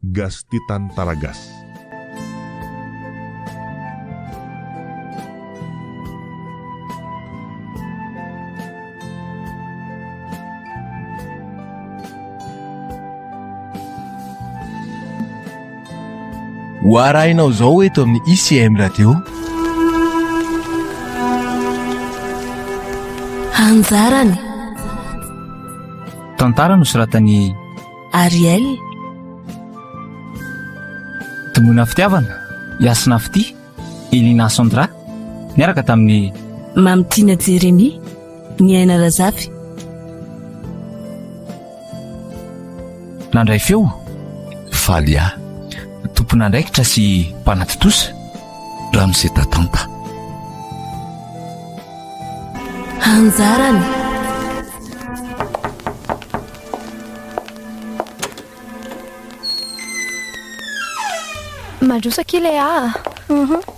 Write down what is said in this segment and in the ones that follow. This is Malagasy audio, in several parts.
Gastitan Taragas. Ho arahinao zao eto amin'ny ICM Radio. Anjarany tantara nosoratany Ariel. Tomona fitiavana Yasina Fity, Elina Sandra, miaraka tamin'ny Mamtina Jeremy, ny Aina Razafy. Nandray feo Falia, tompona andraikitra sy mpanatitosa Ramse Tatanta. Anjarany mandrosa kile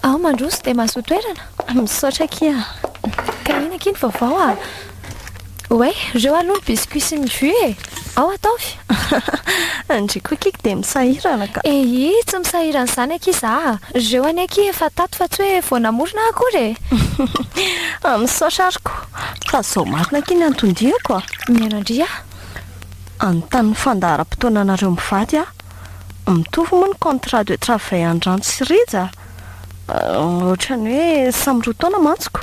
ao mandroso dia mahazotoerana misaotra kia ka ina kiny vaovao oe reo aloha ny biscuit sy ny jus ao ataovy andriko kiky dia misahirana ka tsy misahirana izany aky za reo any aky efa tato fa tsy hoe voanamorona akory misaotra ariko fa zao marina kiny antondiako mianandria anontany fandaharam-potoananareo mivady mitovy moa ny contrat de travail andrano sy rija ohatrany hoe samy roa taona mantsoko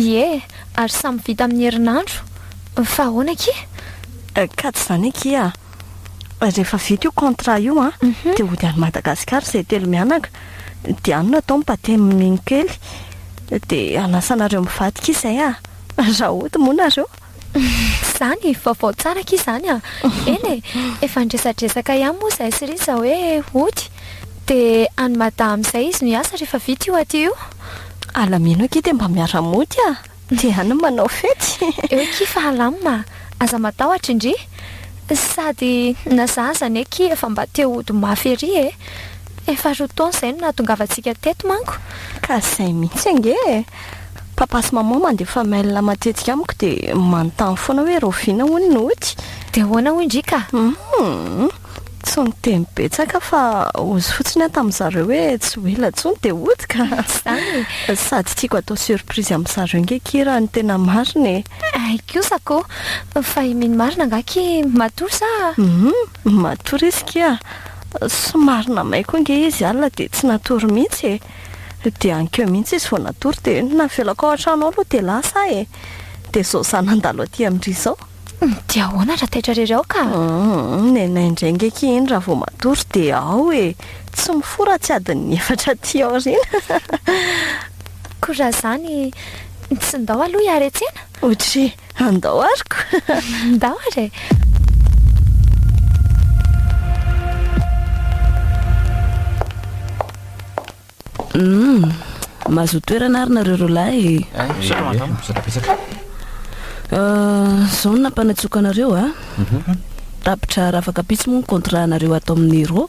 ie ary samy vita amin'ny herinandro fa ahoana aky ka tsy izany aky rehefa vita io contrat io dia hody any Madagasikara izay telo mianaka dia ano natao mipatemy kely dia anasanareo mivadika izay raha hody moa nareo zany vaovao tsara aky izany eny efa ndresadresaka ihany moa izay sy riza hoe hody dia any madama izay izy miasa rehefa vita io aty io alamino aky dia mba miara-mody dia any manao fety eo aky fa alamina aza matahotra indri sady nazazany aky efa mba teo hody mafy ery efa roa taona izay no nahatongavantsika teto manko ka izay mihitsy ange papa sy maman mandefa mail matetika amiko dia manontany foana hoe roviana hono ny hody dia ahoana ho indrika tsy niteny betsaka fa ozy fotsiny tamin'izareo hoe tsy hoela tsony dia hody ka zany sady tiako atao surprise amin'izareo ngeky raha ny tena mariny kosako fa iminy marina ngaky matory sa matory izy kia somarina maiko nge izy alina dia tsy natory mihitsy dia ankeo mihitsy izy vao natory dia navelako ao an-trano aloha dia lasa dia zao zany andalo aty amin'ry zao dia ahoana raha taitra rereo ka nenay indray ngeky iny raha vao matory dia ao tsy mifora tsy adiny efatra ty ao rina ko raha zany tsy ndao aloha iaretsena ohatra andao ariko ndao are mahazo toerana ary nareo rolahy zao no nampanatsoka anareo tapitra rafaka pitsy moa ny contrat anareo atao amin'ny ro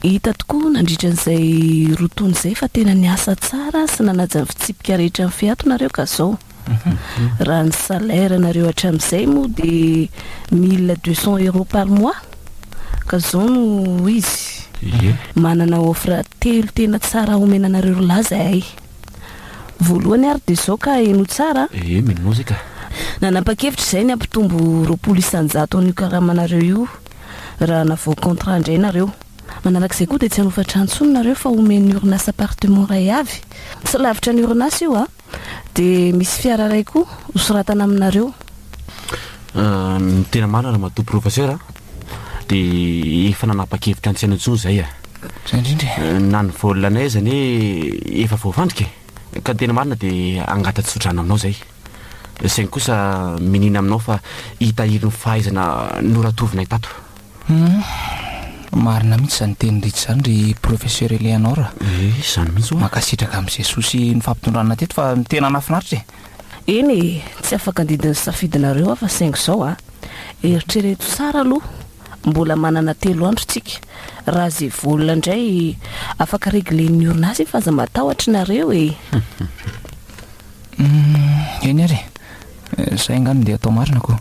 hita tokoa nandritra an'izay rotony izay fa tena niasa tsara sy nanaja ny fitsipika rehetra amin'ny fiatonareo ka zao raha ny salaire anareo hatramin'izay moa dia 1200 € par mois ka zao no izy manana offre telo tena tsara omenanareo rolahy zahay voalohany ary dia zao ka eno tsara minonao zay ka nanapa-kevitra izay ny ampitombo 200 an'io karamanareo io raha navao contrat indray nareo manaraka izay koa dia tsy hanofa trano nareo fa omen'ny orinasa appartement ray avy tsy lavitra ny orinasa io dia misy fiara ray koa hosoratana aminareo tena marina raha matoa professeur dia efa nanapa-kevitra antsena intsony zay na ny volanay zany hoe efa voavandrika ka tena marina dia angatatsodrana aminao zay saingy kosa minina aminao fa hitahiry ny fahaizana noratovinay tato marina mihitsy zany teny ritra zany ry professeur Eleanora zany mihitsy makasitraka amin'izay sosy ny fampitondrana teto fa tena nafinaritra eny tsy afaka andidiny safidinareo fa saingy zao eritrereto tsara aloha mbola manana 3 andro tsika raha zay volona indray afaka reglen'ny orinasa fa aza matahotra nareo eny ary zay ngany dia atao marina ko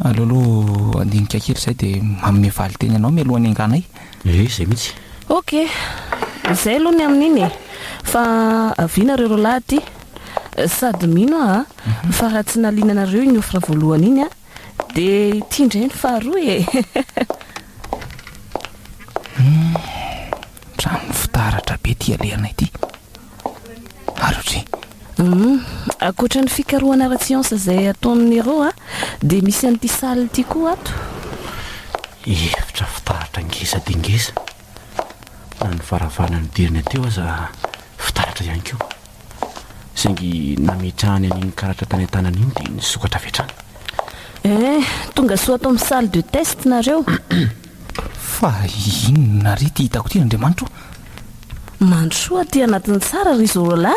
aleoaloha andinika kely izay dia manome valiteny anao mialohan'ny anganay zay mihitsy ok izay aloha ny amin'iny fa avianareo ro lahy ty sady mino fa raha tsy naliananareo iny ofra voalohany iny dia tiandray ny faharoa trano fitaratra be ty alehanay ty arotry akoatra ny fikarohana ara-tsiansa izay ataon'ireo dia misy an'ity saly ity koa ato efitra fitaratra ngeza dia ngeza na ny faravana ny diriny ateo aza fitaratra ihany keo saingy nametrahany an'iny karatra tany an-tanana iny dia nisokatra vetrany tonga soa atao amin'ny salle de test nareo fa inona ry ty hitako ty Andriamanitro mandrosoa ty anatin'ny tsara ry zorola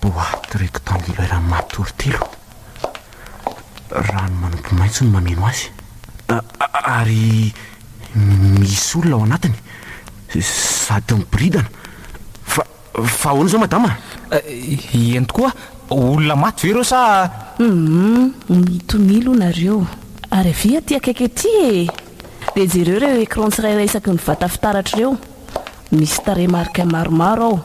boaty rectangulaire matory telo rano manompo maitso no mameno azy ary misy olona ao anatiny sady miboridana fa ahoana zao madama eny tokoa olona maty ve reo sa mitomilo nareo ary avia ty akaiky ty dia jereo reo écran tsirairay isaky ny vata fitaratra ireo misy taremarika maromaro ao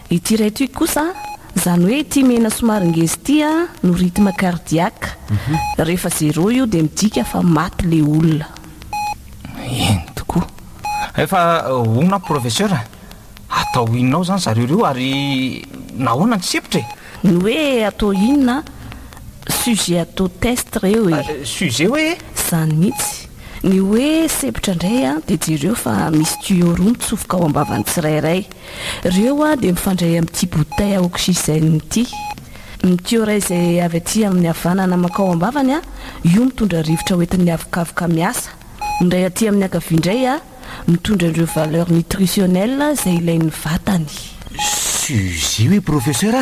ity ray ty kosa zany hoe ty mena somary ngezy ty no rythme cardiaque rehefa 0 io dia midika fa maty le olona eny tokoa efa ona professeur atao inonao zany zareo reo ary nahoana ny sepotra ny hoe atao inona sujet atao test reo sujet hoe zany mihitsy ny hoe sepotra indray dia jereo fa misy tuyau roa mitsofoka ao ambavany tsirairay reo dia mifandray amin'ity bouteille oxygène ity ny tuyau ray izay avy aty amin'ny havanana makao ambavany io mitondra rivotra hoentin'ny avokavoka miasa indray aty amin'ny akaviandray mitondra ireo valeur nutritionnelle izay ilain'ny vatany sujet hoe professeur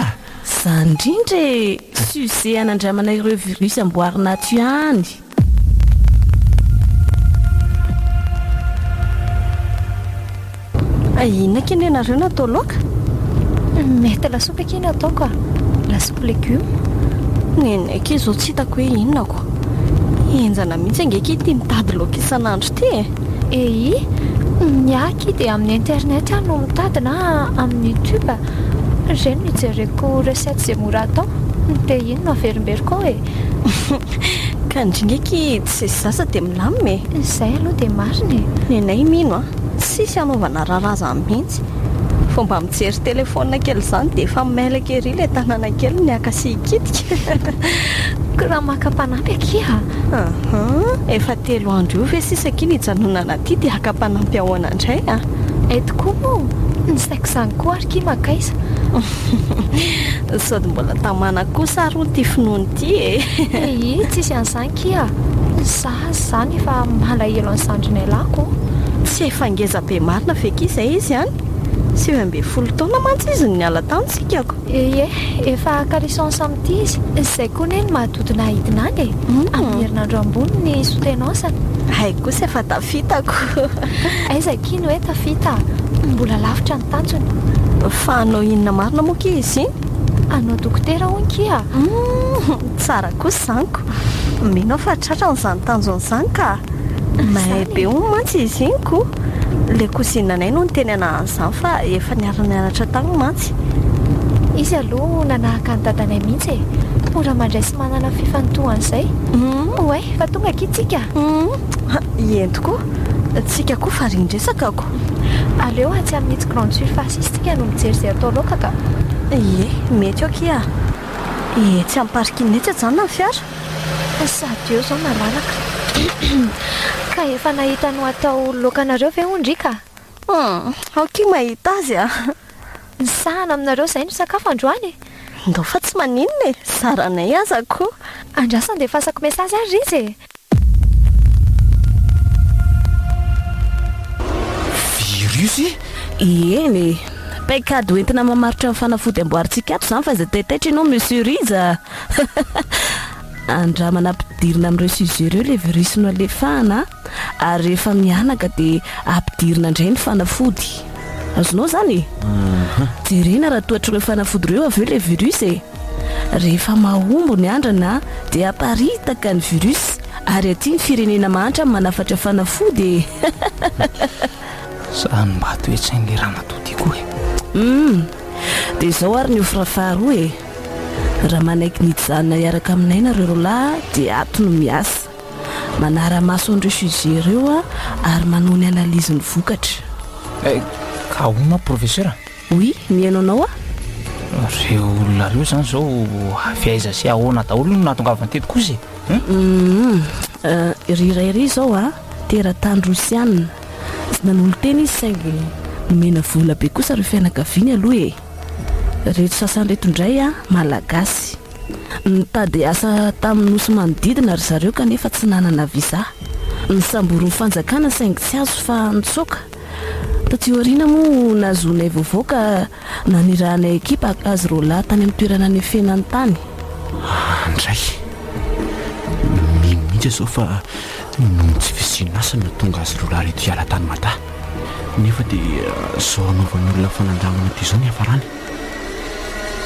zany indrindra sujet anandramana ireo virus amboarina aty any inona keny ianareo natao loaka mety lasopy akeny ataoko lasopy légume nenaiky izao tsy hitako hoe inona ko enjana mihitsy angeky ty mitady loaka isan'andro ty miaky dia amin'ny internet no mitady na amin'ny youtube zay no mijereko recette zay mora atao dia iny no averimberiko ka ndringeky tsy sisy zasa dia milamime izay aloha dia mariny nenay mino sisy anaovana raraza mihitsy fomba mijery telefona kely zany dia efa mailaka ery ilay tanàna kely ny akasikitika raha makapanampy akia efa 3 andro io ve sisa kiny hijanonana ty dia akapanampy ahoana indray tokoa moa ny saiko izany koa ary ki makaiza sady mbola tamana kosa ary ty finoany ty tsisy an'izany kia za zany efa malahelo any sandrinay lako tsy efa ngeza be marina feky izay izy any 9 taona mantsy izy ny ala tanytsikako efa kalisonsa amity izy izay koa ny eny mahatodina hidinany amin'ny herinandro ambony ny soutenance hay kosa efa tafitako aiza kiny hoe tafita mbola lavitra ny tanjony fa anao inona marina moa ki izy anao dokotera hoy kia tsara kosa zanyko minao fa tratra n'izany tanjon'izany ka mahay be o mantsy izy iny ko le kosinanay no ny teny an'izany fa efa niara-nianatra tany mantsy izy aloha nanahaka ny dadanay mihitsy mora mandray sy manana fifantohan'izay oe fa tonga kitsika entoko tsika koa fa rindresaka ko aleo atsy amin'n'ity grande surface izy tsika no mijery izay atao loaka ka mety eo kia tsy amin'ny parking etsy zany na ny fiara sady eo zao nalalaka ka efa nahita no atao lokanareo ve ondrika aoky mahita azy sahana aminareo izay no sakafo androany ndao fa tsy maninona zaranay azako andrasany dia fasako mesazy ary izy virus eny paikady hoentina mamaritra amin'ny fanafody amboarintsika ato zany fa izay taitaitra ianao monsieur riza andramana ampidirina amin'ireo sujet ireo le virus no alefahana ary rehefa mianaka dia ampidirina indray ny fanafody azonao zany jerena raha tohatry ireo fanafody ireo avy eo le virus rehefa mahombo ny andrana dia aparitaka ny virus ary aty ny firenena mantra manafatra fanafody zany mba toetsain'le ramatoa koa dia izao ary ny ofirafaharoa raha manaiky nijanona iaraka aminay nareo rolahy dia ato no miasa manara-maso an'ireo sujet ireo ary manao ny analizy ny vokatra ka oma professeur oui mihaino anao reo olona reo zany zao fiaiza sy ahoana daholo no nahatongavany teto kosa rirairy zao teratany rosianina sy nanolo teny izy saingy nomena vola be kosa reo fianakaviany aloha reto sasanyreto indray malagasy nitady asa tamin'ny nosy manodidina ry zareo kanefa tsy nanana visa nysamborony fanjakana saingy tsy azo fa nitsoaka taty oriana moa nazonay vaovao ka nanirahanay ekipa azy rolahy tany amin'ny toerana ny fenany tany andray mimitsy zao fa noho tsy fisinasa na tonga azy rolahy reto hiala tany mata nefa dia zao anaovan'ny olona fanandramana ty zao ny hafarany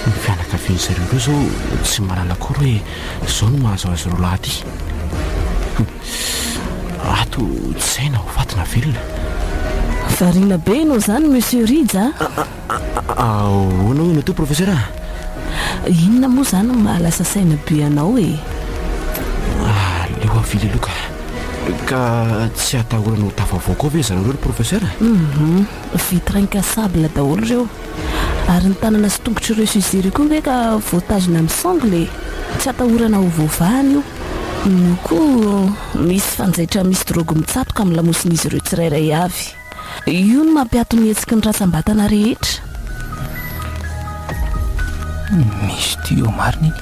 ny fianakaviany zareo reo zao tsy malala kory hoe zao no mahazo azy rolahy ty ato tsy haina ho fatina velona variana be anao zany monsieur Rija ahoana hoe nato professeur inona moa zany mahalasa saina be anao leo avily aloka ka tsy atahorana ho tafavao koa ve zareo reo professeur vitrainka sable daholo reo ary ny tanana sy tongotry ireo sujet koa ve ka voatazona amin'ny sangle tsy atahorana ho voavahany io no koa misy fanjaitra misy drogue mitsatoka amin'ny lamosin'izy ireo tsirairay avy io no mampiato mihetsiky ny ratsambatana rehetra misy tio marina iny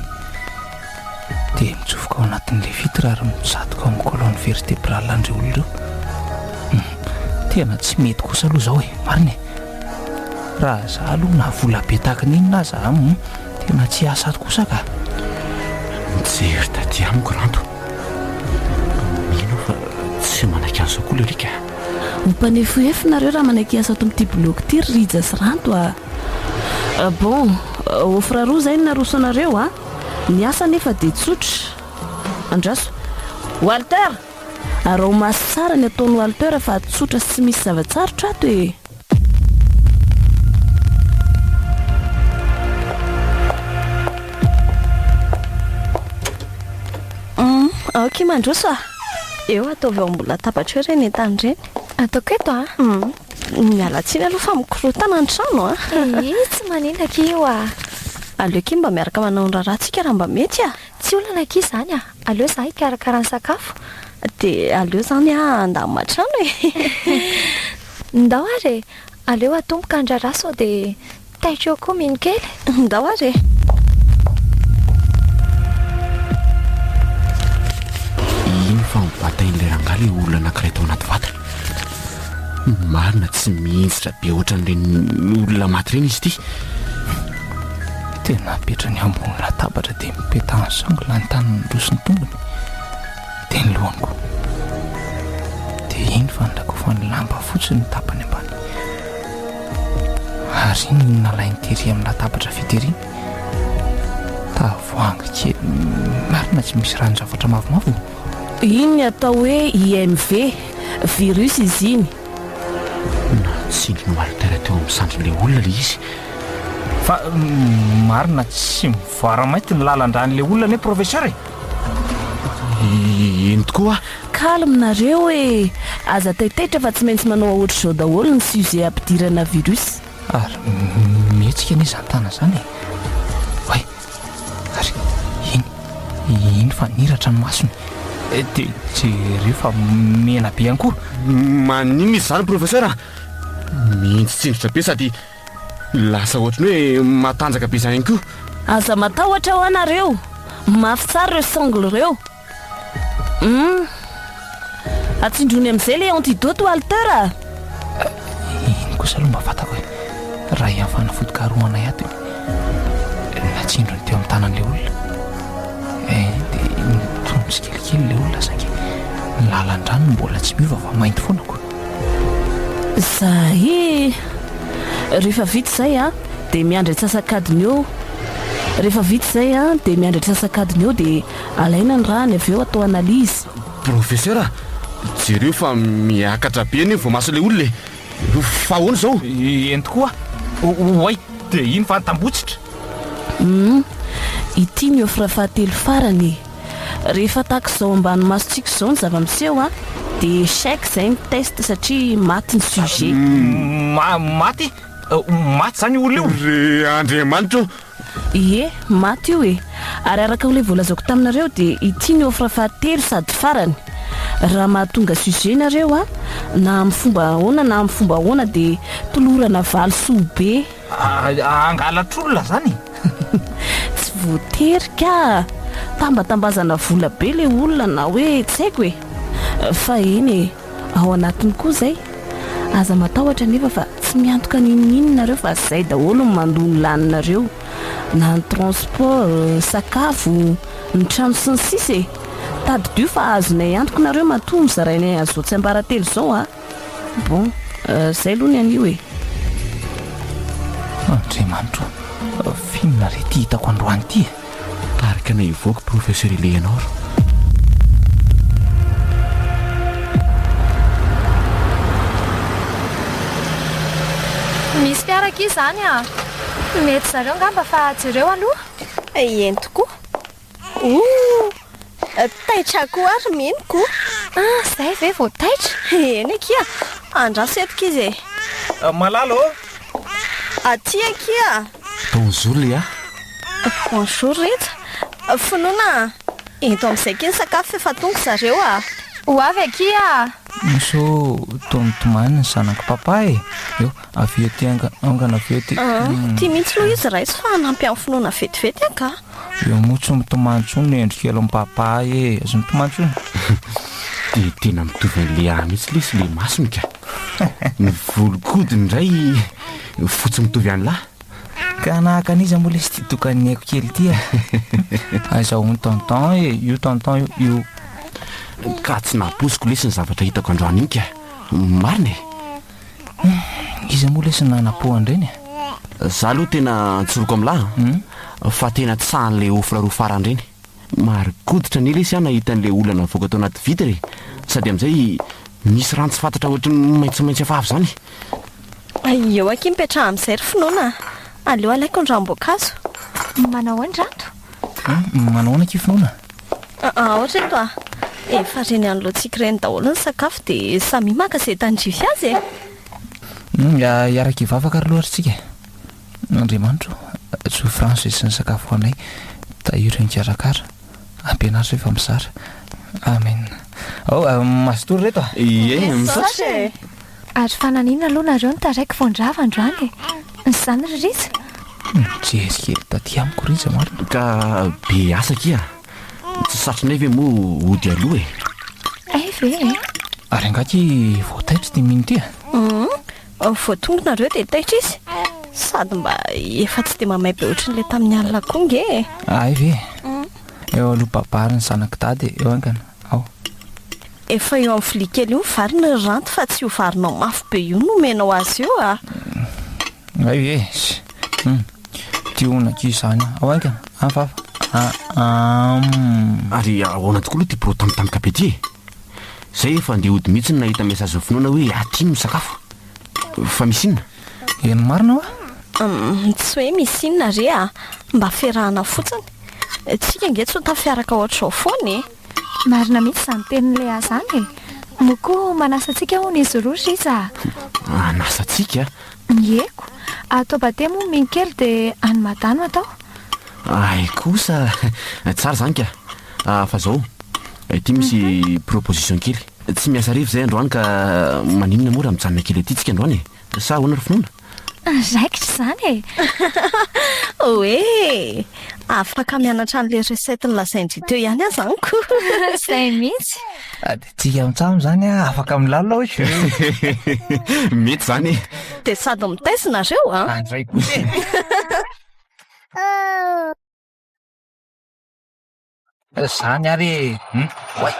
dia mitsofoka ao anatin'le vitre ary mitsatoka amin'ny colonne vertébrale andreo olona ireo tena tsy mety kosa aloha zao marina raha za aloha na vola be tahaka n'inona za tena tsy asa kosa ka mijery taty amiko ranto mino fa tsy manaiky an'izao koa le rika hompanefoefo-nareo raha manaiky asa ato amin'ity bloky ty rija sy ranto bon ofra roa zay ny naroso anareo ny asa nefa dia tsotra andraso Walter ary ho masy tsara ny ataon'ny Walter fa tsotra sy tsy misy zavatsarotra ato ok mandroso eo ataovy ao mbola tapatra hoe reny entany reny ataoko eto mialatsiny aloha fa mikorotana ny trano tsy manenaka io aleo ky mba miaraka manao ny raharantsika raha mba mety tsy olana aky zany aleo za hikarakara ny sakafo dia aleo zany andammatrano ndao ary aleo atomboka andrara sao dia taitra eo koa mino kely ndao ary iny fa mibatain'ilay rangaly olona anankiray tao anaty vatana marina tsy mihitsitra be ohatran'ireny olona maty reny izy ity tena petra ny ambony latabatra dia mipetahany sangola ny taniny rosiny tombony dia ny lohaniko dia iny fa nylakofany lamba fotsiny ny tapany ambany ary iny nalainy tery amin'ny latabatra fitery tavoanga kely marina tsy misy ranon-javatra mavomavo iny ny atao hoe IMV virus izy iny natsindry ny Walter teo amin'ny sandrin'ilay olona le izy fa marina tsy mivoara mainty ny lalan-dran'ilay olona ne professeur iny tokoa kalminareo aza taitaitra fa tsy maintsy manao ahoatra zao daholo ny sujet ampidirana virus ary mihetsika ny zantana zany way ary iny fa niratra ny masony dia jereo fa mena be ihany koa manino izy zany professeur mihitsitsindrotra be sady lasa ohatrany hoe matanjaka be zany ihany koa aza matahotra ho anareo mafy tsara ireo sangle ireo atsindrony amin'izay le antidote Walter iny kosa aloha mba fantako hoe raha iafana fotokaroanay ato natsindrony teo amin'ny tanan'ilay olona dia mitombo sy kelikely le olona saingy lalan-drano mbola tsy miova fa mainty foana koa zahy rehefa vita izay dia miandry atsasakadiny eo rehefa vita izay a dia miandratra sakadiny eo dia alaina ny rany avy eo atao analizy. Professeur, jereo fa miakatra be ny vao maso le olona fa ahoana zao? Eny tokoa oay dia iny fa tambotsitra. Ity ny ofra fahatelo farany. Rehefa tahaka izao ambany masontsika izao ny zava-miseho a dia échec izay ny test satria maty ny sujet. Maty zany olona io? Re Andriamanitra. Ie, maty io e. Ary araka ho le voalazako taminareo dia ity ny ofra fahatelo sady farany. Raha mahatonga sujet nareo a na amin'ny fomba ahoana na amin'ny fomba ahoana dia tolorana valisoa be. Angalatr'olona zany? Tsy voaterika, tambatambazana vola be le olona na hoe tsy haiko e. Fa eny e, ao anatiny koa zay aza matahotra nefa fa tsy miantoka ninon'inonareo fa zay daholo ny mandony laninareo, na ny transport, sakafo, ny trano sy ny sisa e. Tadidio fa azonay antoko nareo matoa mizarainay azao tsy ambaratelo zao a. Bon, zay aloha ny an'io e. Andriamanitra, filma rety hitako androany ity. Tarika na ivoaka professeur Eleanor. Misy fiaraka izany a. Mety zareo ngamba fa jereo aloha. Eny tokoa. Taitra koa ary meniko. Zay ve vao taitra? Eny akia, andraso etika izy e. Malalo? Aty akia. Bonjour Léa. Bonjour Rita. Finoana, eto amin'izay kiny sakafo efa tonga zareo a. Ho avy akia. So tomatomany ny zanako papa e. Eo, avy ety angana avy ety. Tia mihitsy loha izy raisy fa nampy amin'ny finoana vetivety aka. Eo moa mitomantsony endrika elo amin'ny papa e. Azo mitomantsony. Dia tena mitovy ny Léa mihitsy lesy le masony ka. Ny volokodiny indray fotsy mitovy an'lahy. Ka nahaka an'izy moa lesy tia tokany haiko kely ity a. Azaho ny tonton e, io tonton io. Ka tsy naposiko lesy ny zavatra hitako androany iny ka. Marina e. Izy moa lesy nanapohany reny. Za aloha tena antsoroko amin'lahy fa tena tsy sahan'le ofra roa farany reny. Marikoditra ny lesy ana hitan'le olana voaka tao anaty vitre sady amin'izay misy rano tsy fantatra ohatran'ny maitsomaitso efa avy zany. Eo aky mipetraha amin'izay ry finoana. Aleo alaiko ny ranom-boankazo. Manao an-drato? Manahoana aky finoana? Ohatra eto a. Efa reny an'loantsika ireny daholo ny sakafo dia samy maka izay tandrify azy e. Iaraka ivavaka ary lohatritsika. Andriamanitra, souffrance sy ny sakafo anay tahiro ny karakara. Ampianatra efa mizara. Amen. Mastory reto a? Ie, misaotra. Ary fananina aloha nareo ny taraiky voandrava androany e. Zany ry Risa? Jezikely taty amiko Risa marina. Ka be asa kia. Tsy satrinay ve moa ody aloha e. Ve e. Ary angaky voataitra ty minity a. Voatonga nareo dia taitra izy. Sady mba efa tsy dia mamay be ohatran'ilay tamin'ny alina koa nge. Ve. Eo aloha babary ny zanako tady eo angana. Ao. Efa eo amin'ny vilia kely io ny vary ny ranty fa tsy io varinao mafy be io no menao azy io a. Tionaki izany. Ao angana. Afafa. Ary ahoana tokoa aloha ty pro tamtamika be ty e. Zay efa andeha ody mihitsy nahita mesazy finoana hoe aty no sakafo. Fa misy inona? Eny marina hoa? Tsy hoe misy inona re a. Mba ferahana fotsiny. Tsika nge tsy ho tafiaraka ohatr'izao foana e. Marina mihitsy izany tenin'ilay azany e. Moko manasantsika hono izy roa Risa. Anasantsika? Eko. Atao bate moa minkely dia any madano atao. Ay kosa tsara zany ka. Fa zao ty misy proposition kely. Tsy miasa rivo zay androany ka maninona moa raha mijanona kely aty tsika androany e. Sa ahoana ry finoana? Raikitra zany e. Oe, afaka mianatra an'ilay recette nylazainy teo ihany aho zaniko. Zay mihitsy. Tsika mitsamo zany a, afaka milalao ohatry. Mety zany e. Dia sady mitaizina reo a. Andray kosa e. Zany ary oay,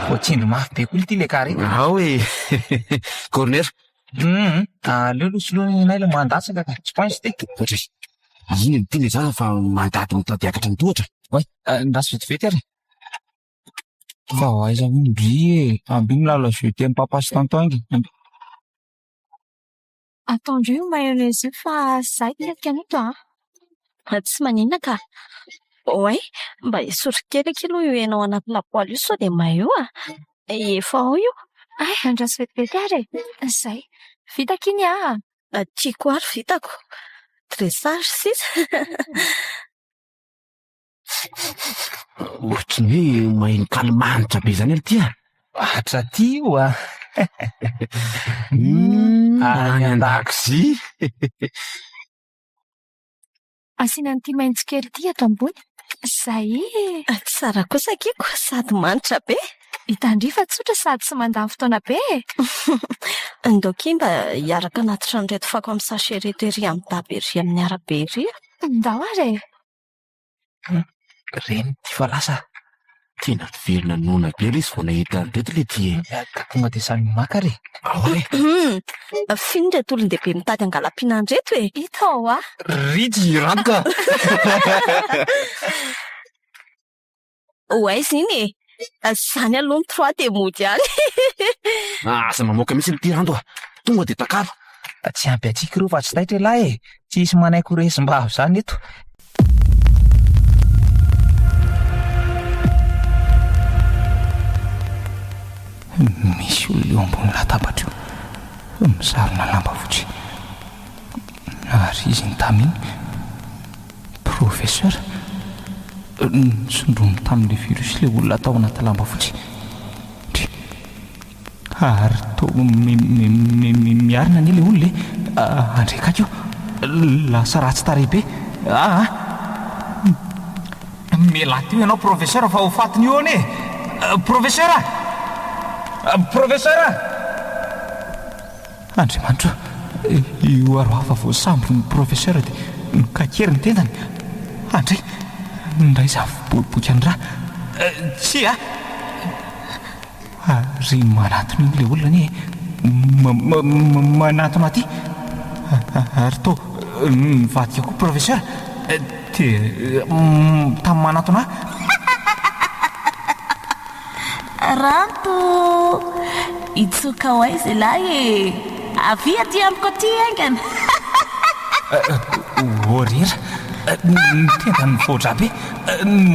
voatsindry mafy be koa ity le kary. Ao e. Corner. Aleo aloha soloa nay le mandatsaka ka tsy pense ty. iny ny tiana izany fa mandady mitady akatra ny tohatra. Oay, ndraso vetivety ary. Fa aiza ondry amby milala jeté ny papa sy tonton ingy. Attendu mayonnaise fa zay tetika anito Tsy maninona ka. Oay, mba hisotro kely aloha io enao anaty lapoaly io sao dia maio efa ao io. Ay, andraso vetivety ary. Zay. Vitako iny Tiako ary vitako. Dressage sisa. Ohatry ny hoe maheno kalimanitra be zany ely tia. Atra ty io Any an-dakozia. asiana n'ity maitso kely ity ato ambony. Zay. Tsara kosa kiko, sady manitra be. Hitandrifa tsotra sady tsy mandany fotoana be. Ndoki mba hiaraka anaty trano reto fako amin'ny sachet reto ery amin'ny dabery amin'ny arabe ery. Ndao ary. reny ty fa lasa tena velona nona be ilay izy vao nahita reto le ty ka tonga dia samy maka re. Finy reto olon-dehibe mitady angalam-pihinana reto e. Hita ao Ritsy rantoka. Oay izy iny e. Zany aloha ny trois dia mody any. Asa mamoaka mihitsy ty ranto tonga dia takalo. Tsy ampy atsika reo fa tsy taitra lahy e. Tsisy manaiko resim-bavo zany eto. Misy olona eo ambony latabatra io misarona lamba fotsy ary izy ny taminy professeur nisondrony tamin'ilay virus ilay olona tao anaty lamba fotsy ary to miarina ny ilay olona andrekaka io lasa ratsy tarehy be mialaty io ianao professeur fa ho fatiny io ane professeur professeur Andriamanitra io aroafa vao sambo ny professeur dia nikakery ny tendany andray ndray zavoboky andra tsy ary manatony ilay olona ny manatona aty ary to nivadika koa professeur dia tamin'ny manatona Ranto itsoka ho aiza lahy e avy aty amiko aty aingana orera tena nivoatra be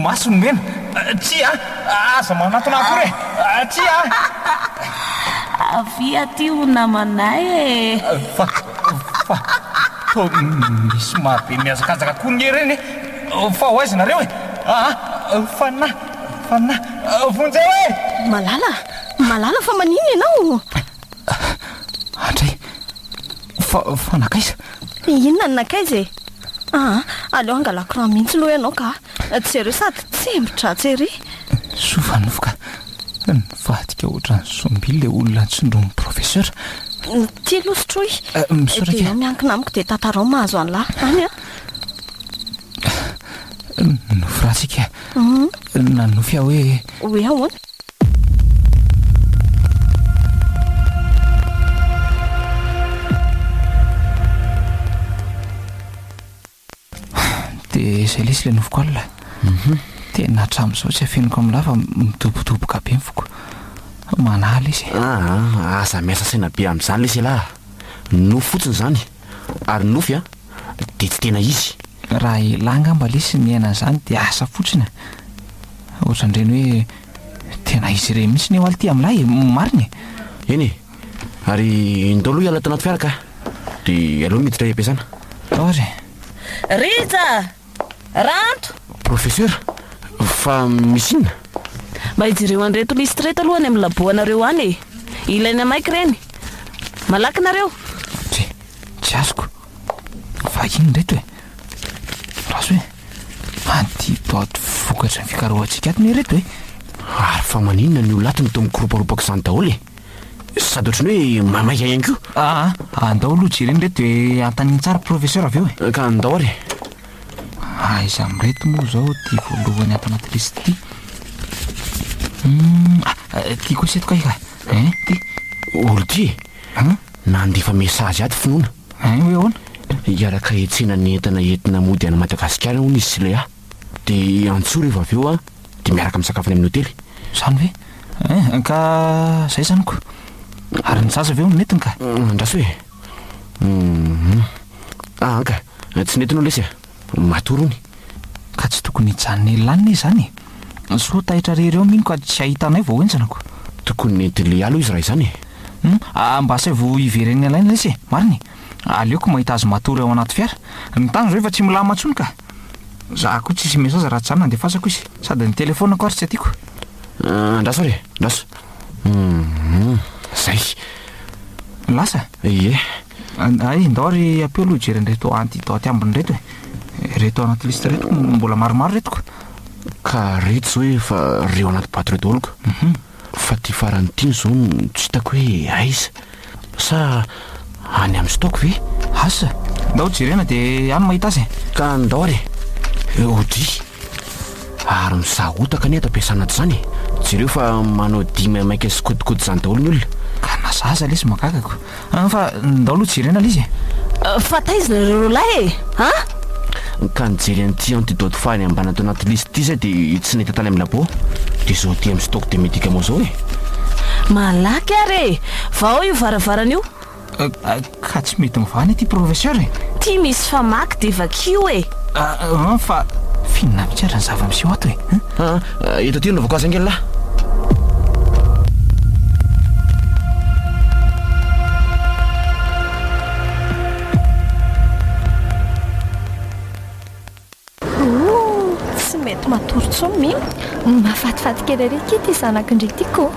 maso ny mena tsy aza manatona akory e tsy avy aty ho namanay e fa to misy marobe miazakazaka koa ny reny fa ho aiza nareo e fana vonjay hoe malala fa manino ianao andray fa nakaiza inona ny nakaiza e aleo angalako raha mihitsy loha ianao ka tsy reo sady tsembotra tsery sovanovoka nivadika ohatran'ny sombily le olona ntsondromy professeur ty losotroy misoraka dia miankina amiko dia tatarao mahazo an'lahy any nofiratsika nanofia hoe ahoana dia izay lesy le nofoko alina tena hatramin'izao tsy afeniko amin'ny lafa midobodoboka be mifoko manaly izy asa miasa saina be amin'izany lesy lahy nofo fotsiny zany ary nofy dia tsy tena izy raha ilanga mba lesy ny ainan'izany dia asa fotsiny ohatran'ireny hoe tena izy re mihitsy ny eo aly ty amin'ilay mariny eny ary ndao aloha hiala tanaty fiaraka dia aloha miditra am-piasana ary Rija Ranto professeur fa misy inona mba hijereo an'ireto lisy reto aloha any amin'ny laboanareo any e ilaina maiky reny malaky nareo tsy azoko fa iny reto e raso hoe antidote vokatra ny fikarohantsika ato ny reto e ary fa maninona ny olatiny to mikoroparopaka izany daholo e sady ohatrany hoe mamaika ihany koa andao aloha jereny reto e antaniny tsara professeur avy eo e ka andao ary izy amin'reto moa zao ty voalohany ato anaty lisy ty ty koa setoko ika ty olo ty nandefa mesazy aty finoana hoe ahoana iaraka etsena ny entana entina mody any Madagasikara hono izy sy le dia antsoa rehefa avy eo dia miaraka misakafo any amin'ny hotely. Zany hoe ka zay zany ko ary ny sasa avy eo netiny ka andraso hoe anka tsy netiny lesy matorony ka tsy tokony hijanona elanina zany so tahitra rery eo mino ka tsy ahitanay vao enjanako tokony nentin'le aloha izy raha izany mba say vo iveren'ny alaina lesy mariny aleoko mahita azy matory ao anaty fiara ny tany zao efa tsy milama ntsony ka za koa tsisy mesazy raha tsy zany nandefasako izy sady ny telefonako ary tsy atiako andraso re andraso zay lasa ie ay ndao ary apeo aloha jeren'reto antidao aty ambiny reto reto anaty lista retoko mbola maromaro retoko ka reto zao hoe fa reo anaty bato reto oloka fa ty farany tiany zao tsy hitako hoe aiza sa any amin'ny stoko ve asa ndao jerena dia any mahita azy ka ndao ary ody ary misahotaka ny eto ampiasana ato zany jereo fa manao dimy maika sy kodikody zany daholo ny olona ka nazaza lesy makakako fa ndao aloha jerena lizy fa taizina reo lahy ka nijery an'ty antidote fany ambana ato anaty listy ty zay dia tsy nahita tany amin'ny labo dia zao ty amin'ny stoko dia médicament zao hoe malaky ary va ao io varavarana io ka tsy mety mivany ty professeur ty misy famaky dia vakio fa finona mitsy ary ny zava-miseho ato eto ty naovako azy angelahy tsy mety matory-tso mino mahafatifaty kely ary ky ty zanako indray tyko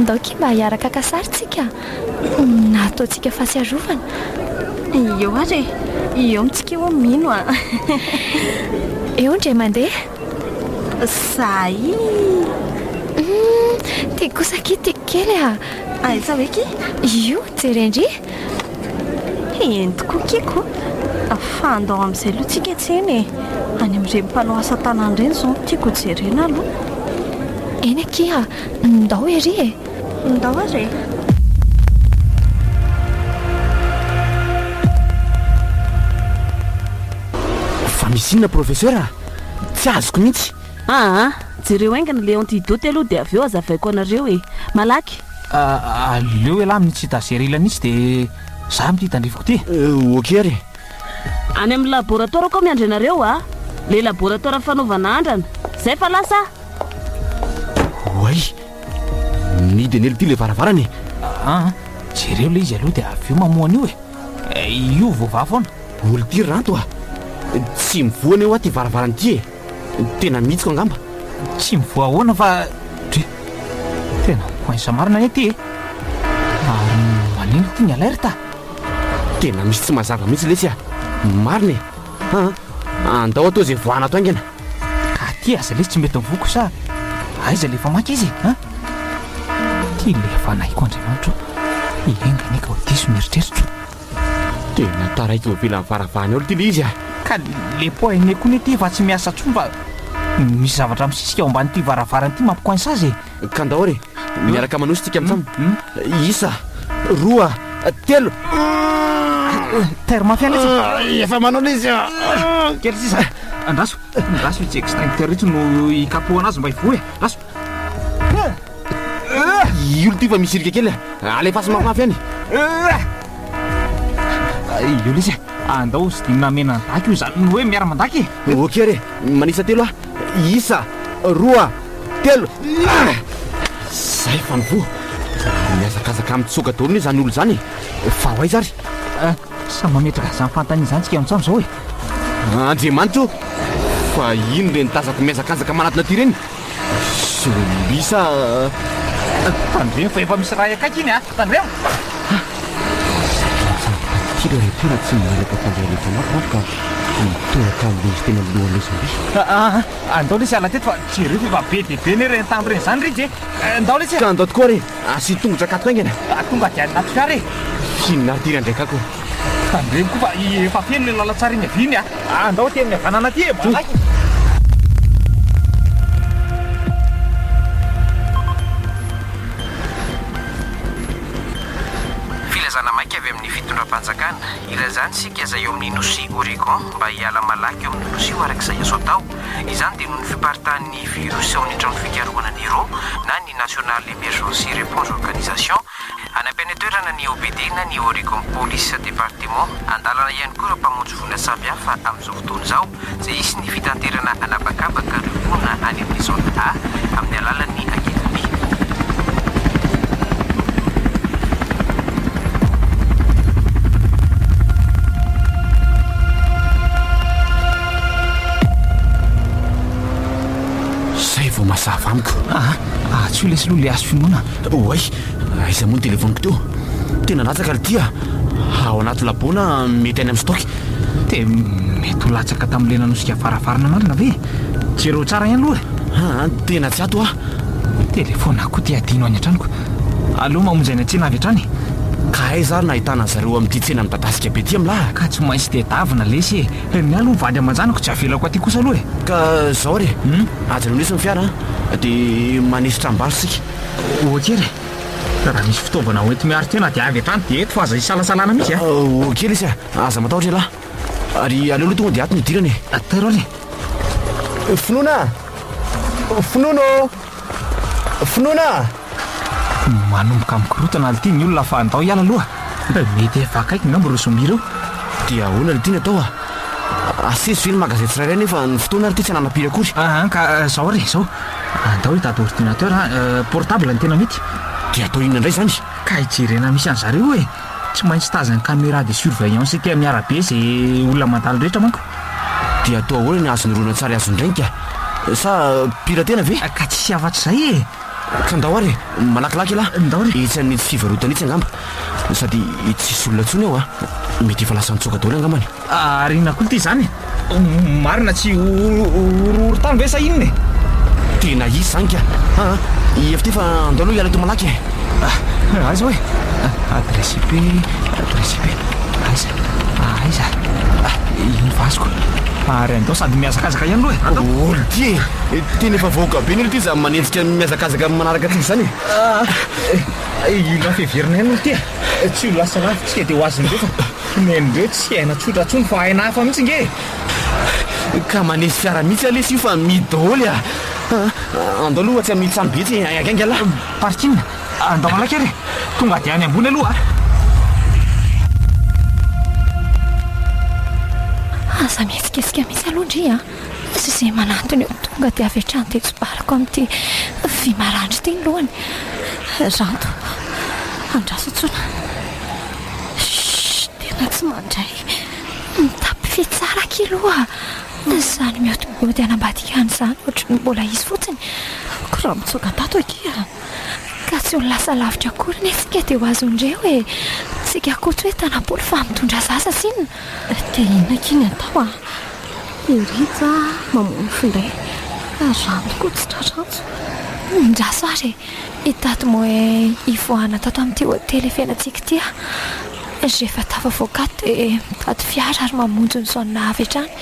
ndaoky mba hiaraka kasarytsika nataontsika fasiarovana eo ary eo mitsika eo mino eo ndray mandeha zay ty kosa ky ty kely aiza hoe ky io jerendry entiko kiko fandao amin'izay aloha tsika tseny any amin'ireny mpanao asa tanana ireny zao tiako jerena aloha eny aky ndao ery ndao ary fa misy inona professeur tsy azoko mihitsy jereo aingana le antidote aloha dia avy eo azavaiko anareo malaky aleo elahy amin'ny tsy hitazerilana izy dia za mity hitandrifiko ty ok ary any amin'ny laboratoire koa miandry anareo le laboratoire fanaovana andrana zay fa lasa oay nidy anely ty le varavarany jereo le izy aloha dia avy eo mamoana io io voava foana olo ty ranto tsy mivoana eo ty varavarany ty tena mihitsiko angamba tsy mivoa ahoana fa tena mikoaisa marina ny ty ary manino ty ny alerte tena misy tsy mazava mihitsy lesy marina andao atao zay voana ato aingana ka ty aza lesy tsy mety mivoko sa aiza lefa maky izy ty lefa naiko andriamanitro iengany ka ho diso mieritreritra tena taraiky vavela varavahany olo ty le izy ka le po aine koa ny ty fa tsy miasa tsono fa misy zavatra misisika ao ambany ty varavarany ty mampikoaisa azy ka ndao ary miaraka manositsika amitsamo isa roa telo terre-mafia lesy efa manao le izy kely sisa andraso itsy extincteur itsy no ikapohana azy mba hivo raso olo ty fa misy irika kely alefasy mafimafy any io lesy andao sy dimina mena andaky io zany no hoe miara mandaky ok ary manisa telo isa roa telo zay fa nivo miazakazaka amitsoka daholo ny zany olo zany fa ho aiza ary sa mametraka zany fantany zany tsika amintsano zao andriamanitro fa ino le nitazako miazakazaka manatona ty reny solisa tandremo fa efa misy raha akaiky iny tandremo ty le retena tsy mialaka fandralefanao ka mitoraka am'izy tena milohan'le zany andao lesy ala teto fa tsy reo fa be dia be ny reny tany reny zany ritsy andao lesy ka andao tokoa ary asy tongotra akato aingana tonga dia anaty fiara finona ary tyra ndraika ako tandremo koa fa efa feno le lalatsara iny aviny andao ty amin'ny havanana ty malaky filazana maika avy amin'ny fitondra fitondram-panjakana ilazany sika izay eo amin'ny nosy Oregon mba hiala malaky eo amin'ny nosy arak'izay azo atao. Izany dia noho ny fiparitahan'ny virus ao an'indrony fikarohana ny ro na ny National Emergency Response Organisation anampeny toerana ny OBD na ny Oregon Police Département andalana ihany koa ireo mpamonjy vola samy hafa amin'izao fotoana izao izay isy ny fitanterana anabakabaka revona any amin'ny zone A amin'ny alalan'ny Akedaby. Zay vao masava amiko. Tsy ho lesy aloha le azo finoana. Oay, aiza moa ny telefoniko teo. Tena latsaka le tia. Ao anaty laboana mety any amin'ny stoky. Dia mety ho latsaka tamin'ilay nanosika farafarana marina ve? Jereo tsara ihany aloha. Tena tsy ato Telefonako koa tia adino any an-tranoko. Aloha mamonjy any tsena avy hatrany. Ka aiza ary nahitana zareo amin'ity tsena midadasika be ty amin'lahy. Ka tsy maintsy tedavina lesy ny aloha vady aman-janako tsy avelako aty kosa aloha Ka zao re aja nonesy ny fiara dia manisy trambarsika. Okery raha misy fitaovana hoenty miaro tena dia avy hatrany dia eto fa aza isalasalana mihitsy okely izy aza matahotra lahy ary aleoloha tonga dia ato ny dirany taroly finoana manomboka mikorotana le ty ny olona fa andao hiala aloha mety efa akaiky ngambo reo zomby ireo dia ahoana le tiany atao asesy ve ny magazety tsirairay nefa ny fotoana ary ty tsy ananapiry akory ka zao re zao andao hitady ordinateur portable ny tena mety dia atao inona indray zany ka hijerena misy an'zareo tsy maintsy tazany caméra de surveillance ty amin'ny arabe zay olona mandalo rehetra manko dia atao ahoana ny azony rona tsara azondrainika sa piratena ve ka tsy afatr' zay ka ndao ary malakilaky lahy ndao re itsy ny tsy fivarotana itsy angamba sady tsisy olona ntsony ao mety efa lasa nitsoka daoly angambany arina koa ty zany marina tsy orotany ve sa inony tena izy zany ka efa ty fa andao aloha hiala to malaky aiza hoe adresse IP aiza ino vasiko ary andao sady miazakazaka ihany aloha olo ty tena efa vaoka be nylo ty za manenjika miazakazaka manaraka atsika zany ilo feverina ihany olo ty tsy ho lasa lavitsika dia ho azondreo fa nendreo tsy haina tsotra tsony fa haina hafa mihitsy nge ka manesy fiara mihitsy alesy io fa midaoly andao aloha tsy amin'ny tsamy betsy akainga lahy partina andao malaky ary tonga dia any ambony aloha aza mihetsiketsika mihitsy aloha ndry sy izay manantony eo tonga dia avy hatrany tetsobarako amin'ity vy marandry ty ny lohany ranto andraso tsona tena tsy mandray mitapy fitsara kiloha zany mihotingody anambadika any zany ohatry ny mbola izy fotsiny koraha mitsoka tato akia ka tsy ho lasa lavitra akory nesika dia ho azondreo tsika kotsy hoe tanam-polo fa mitondra zaza sinona dia inona kiny atao irita mamono findray rano koa tsy trarantso ndraso ary hitato mo hoe ivoahana tato amin'ity hotely fiainantsika ity rehefa tafavoakato dia mitady fiara ary mamonjy ny sonina avy hatrany